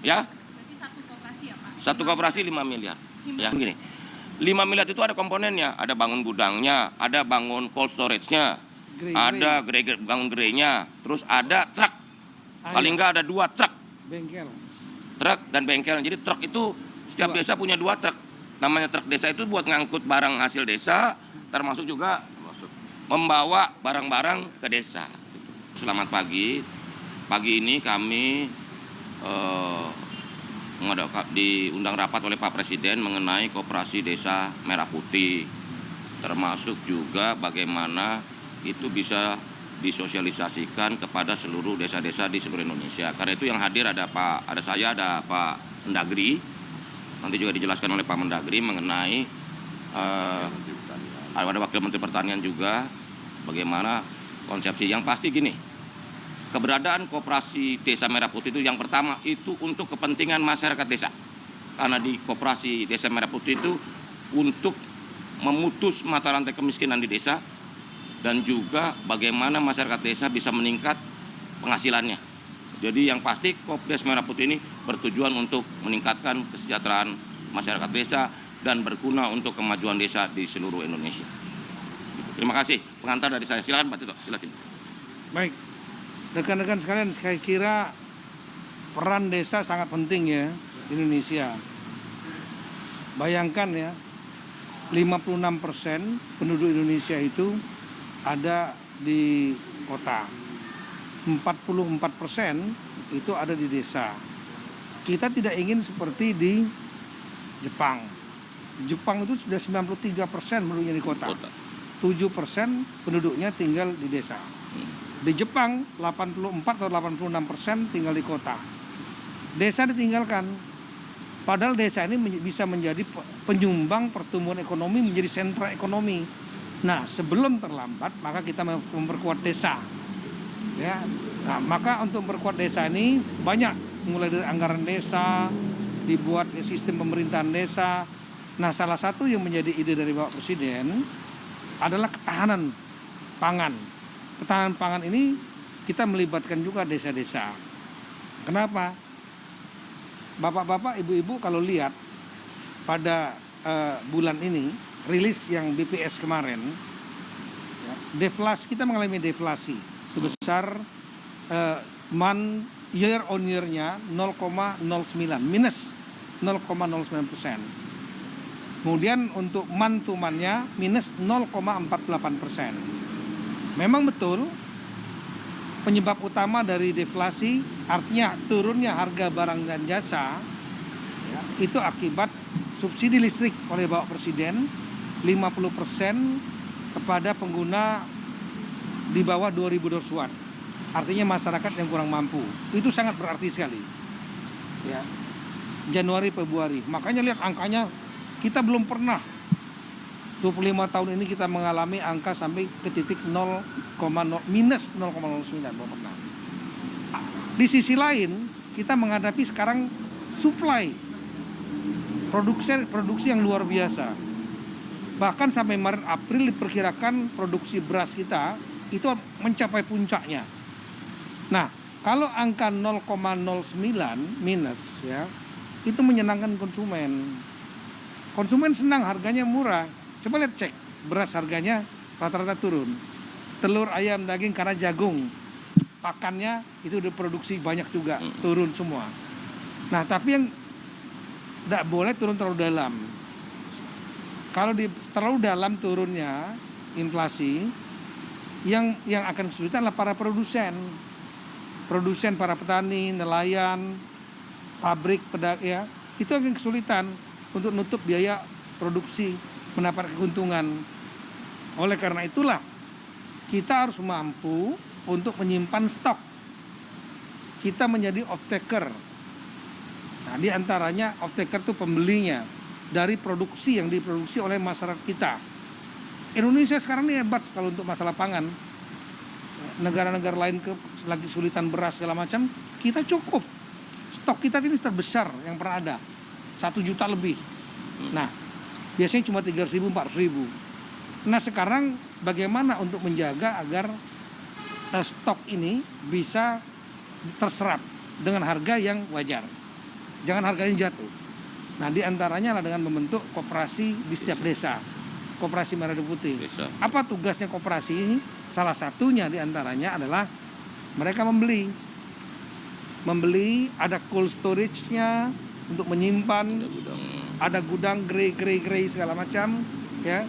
Ya, Berarti satu koperasi ya Pak? satu koperasi 5 miliar. Ya, begini. 5 miliar itu ada komponennya, ada bangun gudangnya, ada bangun cold storage-nya, ada bangun gerainya, terus ada truk. Paling nggak ada 2 truk. Bengkel. Truk dan bengkel. Jadi truk itu setiap desa punya 2 truk. Namanya truk desa itu buat ngangkut barang hasil desa, termasuk juga membawa barang-barang ke desa. Selamat pagi. Pagi ini kami diundang rapat oleh Pak Presiden mengenai Koperasi Desa Merah Putih, termasuk juga bagaimana itu bisa disosialisasikan kepada seluruh desa-desa di seluruh Indonesia. Karena itu yang hadir ada saya, ada Pak Mendagri. Nanti juga dijelaskan oleh Pak Mendagri mengenai ada Wakil Menteri Pertanian juga bagaimana konsepsi. Yang pasti gini, keberadaan Koperasi Desa Merah Putih itu yang pertama itu untuk kepentingan masyarakat desa. Karena di Koperasi Desa Merah Putih itu untuk memutus mata rantai kemiskinan di desa dan juga bagaimana masyarakat desa bisa meningkat penghasilannya. Jadi yang pasti Koperasi Desa Merah Putih ini bertujuan untuk meningkatkan kesejahteraan masyarakat desa dan berguna untuk kemajuan desa di seluruh Indonesia. Terima kasih. Pengantar dari saya. Silakan Pak Tito, jelasin. Baik. Rekan-rekan sekalian, saya kira peran desa sangat penting ya di Indonesia. Bayangkan ya, 56% penduduk Indonesia itu ada di kota. 44% itu ada di desa. Kita tidak ingin seperti di Jepang. Jepang itu sudah 93% penduduknya di kota. 7% penduduknya tinggal di desa. Di Jepang 84 atau 86% tinggal di kota. Desa ditinggalkan. Padahal desa ini bisa menjadi penyumbang pertumbuhan ekonomi, menjadi sentra ekonomi. Nah, sebelum terlambat maka kita memperkuat desa. Ya. Nah, maka untuk memperkuat desa ini banyak, mulai dari anggaran desa, dibuat sistem pemerintahan desa. Nah, salah satu yang menjadi ide dari Bapak Presiden adalah ketahanan pangan. Ketahanan pangan ini kita melibatkan juga desa-desa. Kenapa? Bapak-bapak, ibu-ibu kalau lihat pada bulan ini, rilis yang BPS kemarin, ya, deflasi, kita mengalami deflasi sebesar year on year-nya 0,09, minus 0,09%. Kemudian untuk month to month-nya minus 0,48%. Memang betul penyebab utama dari deflasi, artinya turunnya harga barang dan jasa, ya, itu akibat subsidi listrik oleh Bapak Presiden 50% kepada pengguna di bawah 2.200 watt. Artinya masyarakat yang kurang mampu. Itu sangat berarti sekali. Ya. Januari, Februari. Makanya lihat angkanya, kita belum pernah 25 tahun ini kita mengalami angka sampai ke titik minus 0,09, belum pernah. Di sisi lain, kita menghadapi sekarang supply produksi yang luar biasa. Bahkan sampai Maret April diperkirakan produksi beras kita itu mencapai puncaknya. Nah, kalau angka 0,09 minus ya, itu menyenangkan konsumen. Konsumen senang, harganya murah. Coba lihat, cek beras harganya rata-rata turun. Telur, ayam, daging karena jagung pakannya itu diproduksi banyak juga, turun semua. Nah, tapi yang tidak boleh turun terlalu dalam. Kalau terlalu dalam turunnya inflasi, yang akan kesulitan adalah para produsen, para petani, nelayan, pabrik, pedagang, ya, itu akan kesulitan untuk nutup biaya produksi, mendapat keuntungan. Oleh karena itulah kita harus mampu untuk menyimpan stok. Kita menjadi off-taker. Nah, di antaranya off-taker itu pembelinya dari produksi yang diproduksi oleh masyarakat kita. Indonesia sekarang ini hebat kalau untuk masalah pangan. Negara-negara lain lagi kesulitan beras segala macam, kita cukup. Stok kita ini terbesar yang pernah ada, 1 juta lebih. Nah, biasanya cuma 300.000, 400.000. Nah, sekarang bagaimana untuk menjaga agar stok ini bisa terserap dengan harga yang wajar. jangan harganya jatuh. Nah, di antaranya adalah dengan membentuk koperasi di setiap desa. Koperasi merah putih. Desa. Apa tugasnya koperasi ini? Salah satunya di antaranya adalah mereka membeli, ada cold storage-nya untuk menyimpan, Ada gudang. ada gudang grey segala macam, ya.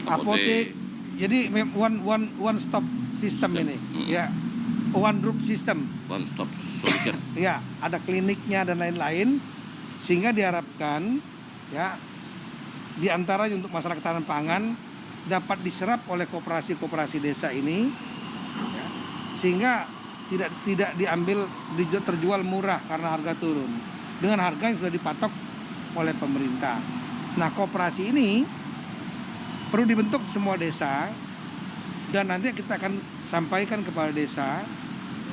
Apotek. Jadi one stop system ini, ya. One group system. One stop solution. Ya, ada kliniknya dan lain-lain, sehingga diharapkan, ya, di antaranya untuk masalah ketahanan pangan dapat diserap oleh koperasi desa ini, ya, sehingga tidak diambil terjual murah karena harga turun dengan harga yang sudah dipatok oleh pemerintah. Nah, koperasi ini perlu dibentuk semua desa, dan nanti kita akan sampaikan kepada desa,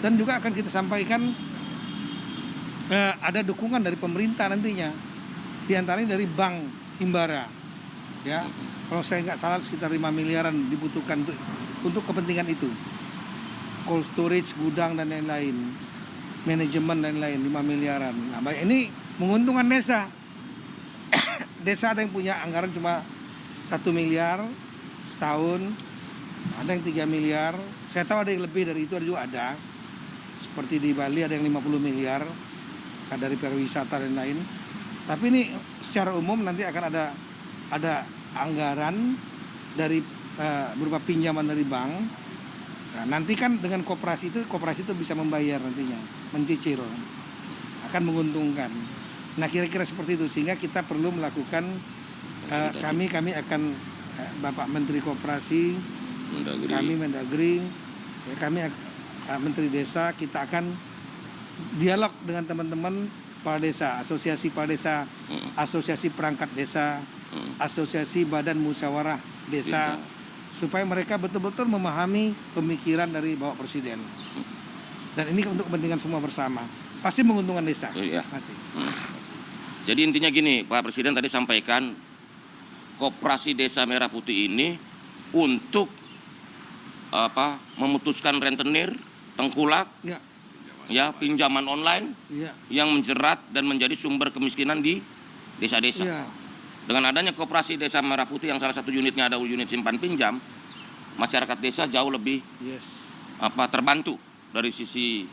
dan juga akan kita sampaikan ada dukungan dari pemerintah nantinya, di antaranya dari Bank Himbara, ya. Kalau saya nggak salah sekitar 5 miliaran dibutuhkan untuk kepentingan itu, cold storage, gudang dan lain-lain, manajemen dan lain-lain, 5 miliaran. Nah, baik, ini menguntungkan desa. Desa ada yang punya anggaran cuma 1 miliar setahun, ada yang 3 miliar. Saya tahu ada yang lebih dari itu, ada juga ada. Seperti di Bali ada yang 50 miliar dari pariwisata dan lain. Tapi ini secara umum nanti akan ada anggaran dari berupa pinjaman dari bank. Nah, nanti kan dengan koperasi itu bisa membayar nantinya, mencicil, akan menguntungkan. Nah, kira-kira seperti itu, sehingga kita perlu melakukan kami akan Bapak Menteri Koperasi, Mendagri. kami Mendagri, ya, kami Menteri Desa, kita akan dialog dengan teman-teman kepala desa, asosiasi kepala desa, asosiasi perangkat desa, asosiasi badan musyawarah desa, supaya mereka betul-betul memahami pemikiran dari Bapak Presiden. Dan ini untuk kepentingan semua bersama. Pasti menguntungkan desa. Iya. Pasti. Jadi intinya gini, Pak Presiden tadi sampaikan Koperasi Desa Merah Putih ini untuk memutuskan rentenir, tengkulak, Ya, pinjaman online ya, yang menjerat dan menjadi sumber kemiskinan di desa-desa. ya. Dengan adanya Koperasi Desa Merah Putih yang salah satu unitnya ada unit simpan pinjam, masyarakat desa jauh lebih Yes. terbantu dari sisi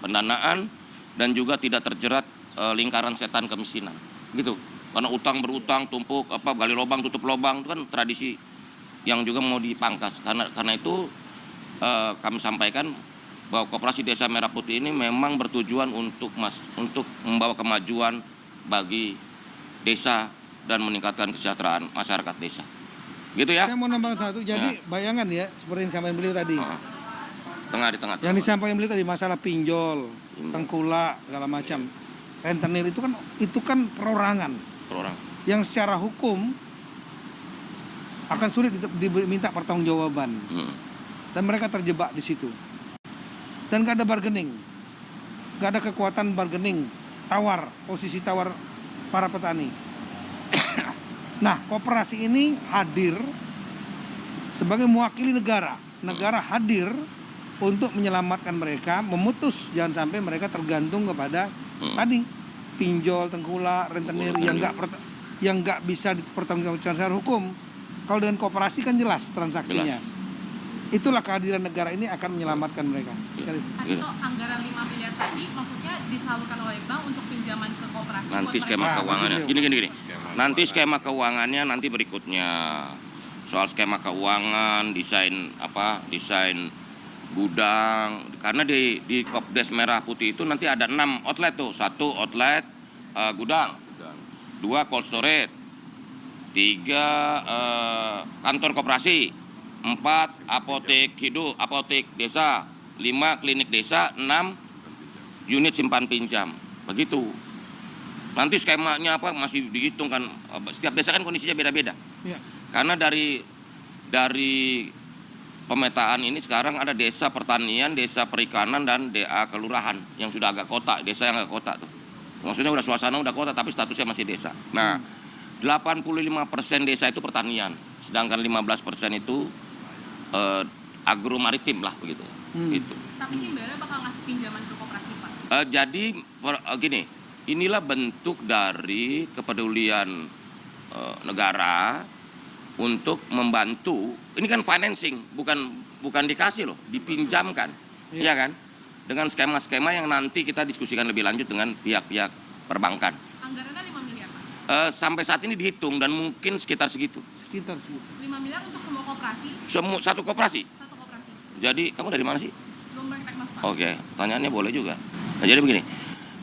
pendanaan dan juga tidak terjerat lingkaran setan kemiskinan. Gitu. Karena utang berutang, tumpuk, gali lubang, tutup lubang, itu kan tradisi yang juga mau dipangkas. Karena itu kami sampaikan bahwa Koperasi Desa Merah Putih ini memang bertujuan untuk membawa kemajuan bagi desa dan meningkatkan kesejahteraan masyarakat desa. Gitu ya? Saya mau nambah satu. Jadi bayangan ya, seperti yang disampaikan beliau tadi. Di tengah. Yang disampaikan beliau tadi masalah pinjol, tengkulak, segala macam. Rentenir itu kan perorangan yang secara hukum akan sulit diminta pertanggungjawaban. Dan mereka terjebak di situ. Dan gak ada bargaining, gak ada kekuatan bargaining, posisi tawar para petani. Nah, koperasi ini hadir sebagai mewakili negara. Negara hadir untuk menyelamatkan mereka, memutus jangan sampai mereka tergantung kepada tadi pinjol, tengkulak, rentenir yang nggak bisa dipertanggungjawabkan secara hukum. Kalau dengan koperasi kan jelas transaksinya. Itulah kehadiran negara ini akan menyelamatkan mereka. Itu anggaran 5 miliar tadi maksudnya disalurkan oleh bank untuk pinjaman ke koperasi. Nanti skema keuangannya. Gini. Nanti skema keuangannya nanti berikutnya. Soal skema keuangan, desain gudang. Karena di Kopdes Merah Putih itu nanti ada 6 outlet tuh. 1 outlet gudang. 2 cold storage. 3 kantor koperasi. 4 apotek hidup, apotek desa. 5 klinik desa. 6 unit simpan pinjam. Begitu. Nanti skemanya masih dihitung kan. Setiap desa kan kondisinya beda-beda. Ya. Karena dari pemetaan ini sekarang ada desa pertanian, desa perikanan, dan DA kelurahan yang sudah agak kota, desa yang agak kota tuh. Maksudnya udah suasana udah kota tapi statusnya masih desa. Nah, 85% desa itu pertanian, sedangkan 15% itu agro maritim lah begitu. Gitu. Tapi Himbara bakal ngasih pinjaman ke koperasi, Pak? Jadi gini, inilah bentuk dari kepedulian negara untuk membantu. Ini kan financing, bukan dikasih loh, dipinjamkan, ya kan? Dengan skema-skema yang nanti kita diskusikan lebih lanjut dengan pihak-pihak perbankan. Anggarannya 5 miliar, Pak. Sampai saat ini dihitung dan mungkin sekitar segitu. Sekitar segitu. 5 miliar untuk semua koperasi, Satu koperasi. satu koperasi. Jadi kamu dari mana sih? Belum Teknas, Pak. Oke, pertanyaannya boleh juga. Nah, jadi begini,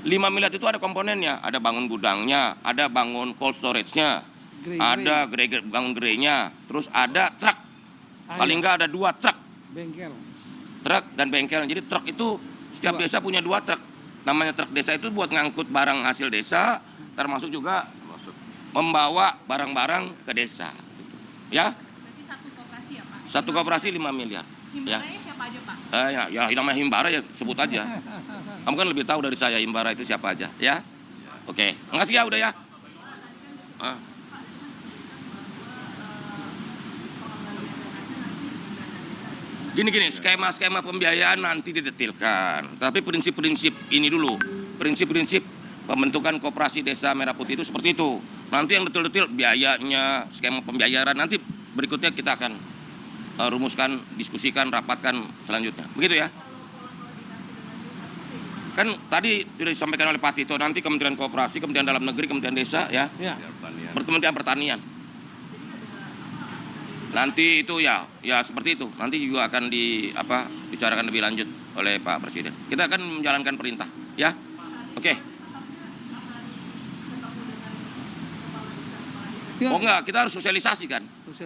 5 miliar itu ada komponennya, ada bangun gudangnya, ada bangun cold storage-nya, ada bangun gerainya, terus ada truk. Paling nggak ada 2 truk. Bengkel. Truk dan bengkel. Jadi truk itu setiap desa punya 2 truk. Namanya truk desa itu buat ngangkut barang hasil desa, termasuk juga membawa barang-barang ke desa. Ya, Berarti satu koperasi ya, Pak? satu koperasi 5 miliar. Ya. Himbaranya siapa aja, Pak? Ya namanya himbara ya sebut aja. Kamu kan lebih tahu dari saya himbara itu siapa aja, ya? Oke, makasih ya udah ya. Gini, skema-skema pembiayaan nanti didetilkan. Tapi prinsip-prinsip ini dulu, prinsip-prinsip pembentukan koperasi desa Merah Putih itu seperti itu. Nanti yang detil-detil biayanya, skema pembiayaan nanti berikutnya kita akan rumuskan, diskusikan, rapatkan selanjutnya. Begitu ya? Kan tadi sudah disampaikan oleh Pak Tito, nanti Kementerian Koperasi, Kementerian Dalam Negeri, Kementerian Desa, ya, Kementerian Pertanian. Nanti itu ya seperti itu. Nanti juga akan dibicarakan lebih lanjut oleh Pak Presiden. Kita akan menjalankan perintah, ya. Oke. Oh enggak, kita harus sosialisasikan.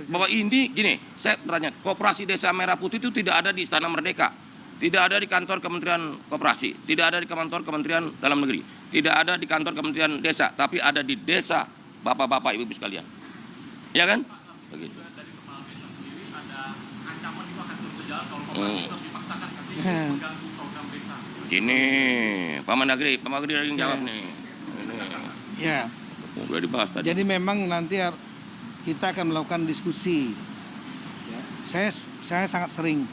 Bahwa ini gini, saya bertanya, Koperasi Desa Merah Putih itu tidak ada di Istana Merdeka, tidak ada di kantor Kementerian Koperasi, tidak ada di kantor Kementerian Dalam Negeri, tidak ada di kantor Kementerian Desa, tapi ada di desa bapak-bapak, ibu-ibu sekalian. Ya kan? Begitu. Gini, Pak Mendagri yang jawab nih. Ya. Udah dibahas tadi. Jadi memang nanti kita akan melakukan diskusi. Ya. Saya sangat sering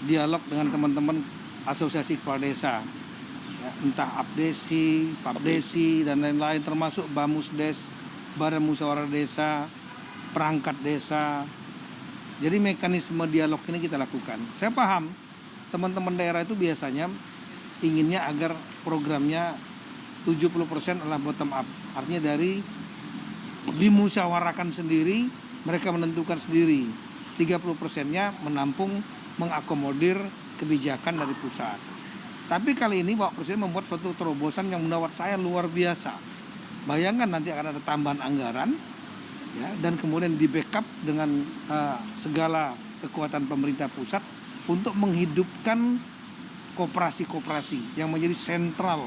dialog dengan teman-teman asosiasi kepala desa. Ya, entah Abdesi, Papdesi dan lain-lain, termasuk Bamusdes, Badan Musyawarah Desa, perangkat desa. Jadi mekanisme dialog ini kita lakukan. Saya paham teman-teman daerah itu biasanya inginnya agar programnya 70% adalah bottom up. Artinya dari dimusyawarakan sendiri, mereka menentukan sendiri. 30%-nya menampung, mengakomodir kebijakan dari pusat. Tapi kali ini Bapak Presiden membuat suatu terobosan yang menurut saya luar biasa. Bayangkan nanti akan ada tambahan anggaran, ya, dan kemudian di backup dengan segala kekuatan pemerintah pusat untuk menghidupkan koperasi-koperasi yang menjadi sentral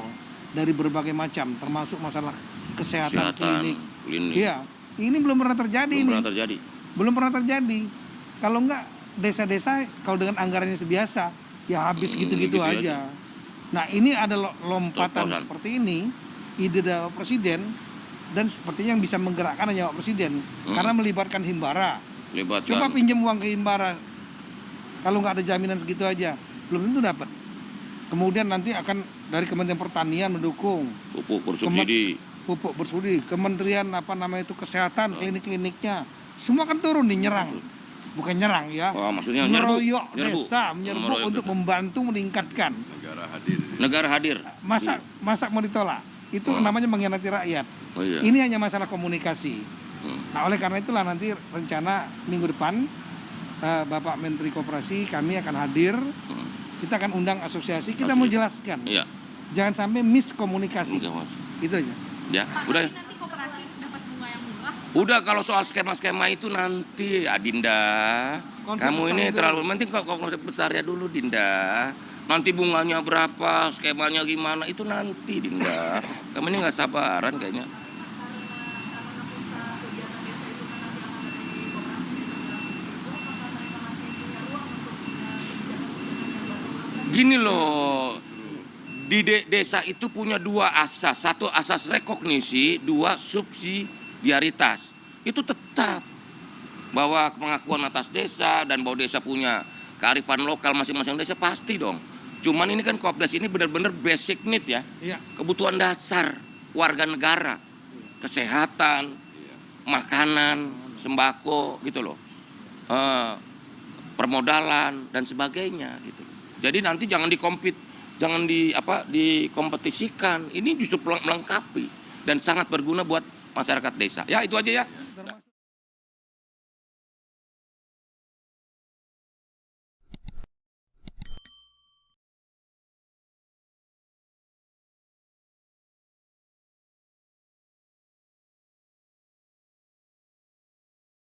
dari berbagai macam, termasuk masalah kesehatan klinik. Iya, ini belum pernah terjadi. Belum pernah terjadi. Kalau enggak desa-desa kalau dengan anggarannya sebiasa, ya habis gitu-gitu aja. Nah, ini ada lompatan seperti ini, ide dari Presiden, dan sepertinya yang bisa menggerakkan hanya Pak Presiden, karena melibatkan himbara. Coba pinjam uang ke himbara, kalau nggak ada jaminan segitu aja, belum tentu dapat. Kemudian nanti akan dari Kementerian Pertanian mendukung pupuk bersubsidi, Kementerian Kesehatan, klinik-kliniknya, semua kan turun nih, nyerang. Bukan nyerang ya, meroyok desa, menyerbu untuk membantu meningkatkan. Negara hadir. Masa mau ditolak? Itu namanya mengkhianati rakyat. Iya. Ini hanya masalah komunikasi. Nah, oleh karena itulah nanti rencana minggu depan Bapak Menteri Koperasi kami akan hadir. Kita akan undang asosiasi, kita mau jelaskan. Iya. Jangan sampai miskomunikasi. Itu aja. Ya, udah. Nanti koperasi dapat bunga yang murah. Udah, kalau soal skema-skema itu nanti Dinda. Kamu ini terlalu penting kok konsep besarnya dulu, Dinda. Nanti bunganya berapa, skemanya gimana, itu nanti, Dinda. Kamu ini nggak sabaran kayaknya. Gini loh, di desa itu punya 2 asas. 1 asas rekognisi, 2 subsidiaritas. Itu tetap bahwa pengakuan atas desa dan bahwa desa punya kearifan lokal masing-masing desa pasti dong. Cuman ini kan Kopdas ini benar-benar basic need ya. Iya. Kebutuhan dasar warga negara, kesehatan, makanan, sembako gitu loh, permodalan dan sebagainya gitu. Jadi nanti jangan dikompetisikan. Ini justru melengkapi dan sangat berguna buat masyarakat desa. Ya itu aja ya.